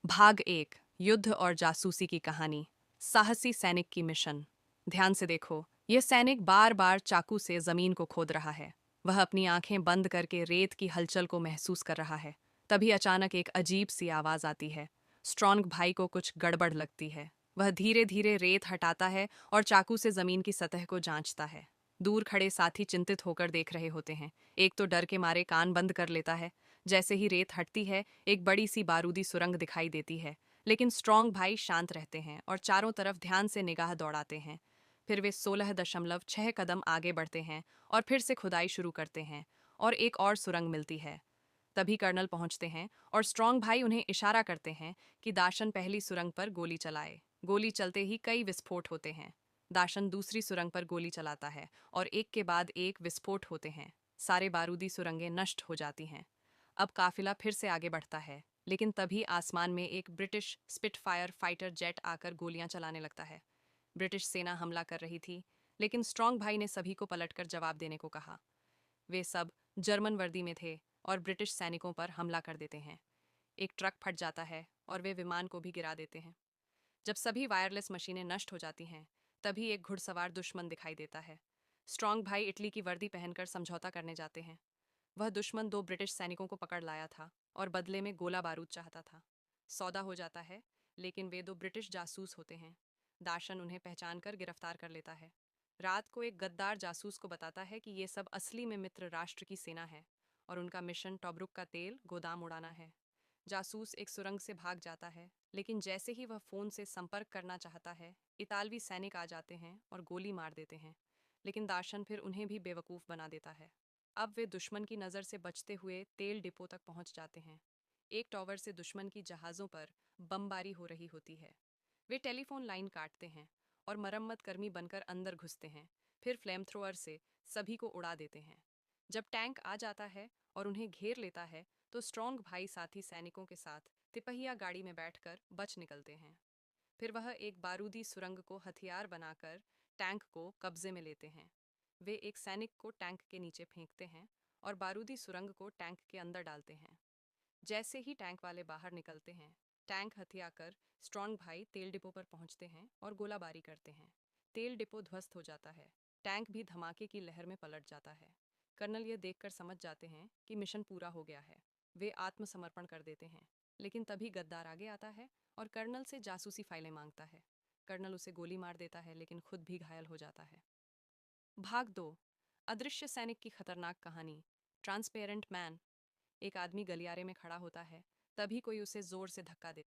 भाग 1। युद्ध और जासूसी की कहानी। साहसी सैनिक की मिशन। ध्यान से देखो, यह सैनिक बार बार चाकू से जमीन को खोद रहा है। वह अपनी आंखें बंद करके रेत की हलचल को महसूस कर रहा है। तभी अचानक एक अजीब सी आवाज आती है। स्ट्रॉन्ग भाई को कुछ गड़बड़ लगती है। वह धीरे धीरे रेत हटाता है और चाकू से जमीन की सतह को जांचता है। दूर खड़े साथी चिंतित होकर देख रहे होते हैं। एक तो डर के मारे कान बंद कर लेता है। जैसे ही रेत हटती है, एक बड़ी सी बारूदी सुरंग दिखाई देती है। लेकिन स्ट्रॉन्ग भाई शांत रहते हैं और चारों तरफ ध्यान से निगाह दौड़ाते हैं। फिर वे 16.6 कदम आगे बढ़ते हैं और फिर से खुदाई शुरू करते हैं। और एक और सुरंग मिलती है। तभी कर्नल पहुंचते हैं और स्ट्रॉन्ग भाई उन्हें इशारा करते हैं कि दाशन पहली सुरंग पर गोली चलाए। गोली चलते ही कई विस्फोट होते हैं। दाशन दूसरी सुरंग पर गोली चलाता है और एक के बाद एक विस्फोट होते हैं। सारे बारूदी सुरंगें नष्ट हो जाती हैं। अब काफिला फिर से आगे बढ़ता है, लेकिन तभी आसमान में एक ब्रिटिश स्पिटफायर फाइटर जेट आकर गोलियां चलाने लगता है। ब्रिटिश सेना हमला कर रही थी, लेकिन स्ट्रॉन्ग भाई ने सभी को पलटकर जवाब देने को कहा। वे सब जर्मन वर्दी में थे और ब्रिटिश सैनिकों पर हमला कर देते हैं। एक ट्रक फट जाता है और वे विमान को भी गिरा देते हैं। जब सभी वायरलेस मशीनें नष्ट हो जाती हैं, तभी एक घुड़सवार दुश्मन दिखाई देता है। स्ट्रॉन्ग भाई इटली की वर्दी पहनकर समझौता करने जाते हैं। वह दुश्मन दो ब्रिटिश सैनिकों को पकड़ लाया था और बदले में गोला बारूद चाहता था। सौदा हो जाता है, लेकिन वे दो ब्रिटिश जासूस होते हैं। दाशन उन्हें पहचान कर गिरफ्तार कर लेता है। रात को एक गद्दार जासूस को बताता है कि ये सब असली में मित्र राष्ट्र की सेना है और उनका मिशन टॉब्रुक का तेल गोदाम उड़ाना है। जासूस एक सुरंग से भाग जाता है, लेकिन जैसे ही वह फोन से संपर्क करना चाहता है, इतालवी सैनिक आ जाते हैं और गोली मार देते हैं। लेकिन दाशन फिर उन्हें भी बेवकूफ़ बना देता है। अब वे दुश्मन की नज़र से बचते हुए तेल डिपो तक पहुंच जाते हैं। एक टॉवर से दुश्मन की जहाज़ों पर बमबारी हो रही होती है। वे टेलीफोन लाइन काटते हैं और मरम्मत कर्मी बनकर अंदर घुसते हैं। फिर फ्लेम थ्रोअर से सभी को उड़ा देते हैं। जब टैंक आ जाता है और उन्हें घेर लेता है, तो स्ट्रॉन्ग भाई साथी सैनिकों के साथ तिपहिया गाड़ी में बैठकर बच निकलते हैं। फिर वह एक बारूदी सुरंग को हथियार बनाकर टैंक को कब्जे में लेते हैं। वे एक सैनिक को टैंक के नीचे फेंकते हैं और बारूदी सुरंग को टैंक के अंदर डालते हैं। जैसे ही टैंक वाले बाहर निकलते हैं, टैंक हथियाकर स्ट्रॉन्ग भाई तेल डिपो पर पहुंचते हैं और गोलाबारी करते हैं। तेल डिपो ध्वस्त हो जाता है। टैंक भी धमाके की लहर में पलट जाता है। कर्नल यह देखकर समझ जाते हैं कि मिशन पूरा हो गया है। वे आत्मसमर्पण कर देते हैं। लेकिन तभी गद्दार आगे आता है और कर्नल से जासूसी फाइलें मांगता है। कर्नल उसे गोली मार देता है, लेकिन खुद भी घायल हो जाता है। भाग 2। अदृश्य सैनिक की खतरनाक कहानी। Transparent man. एक आदमी गलियारे में खड़ा होता है। तभी कोई उसे जोर से धक्का देता है।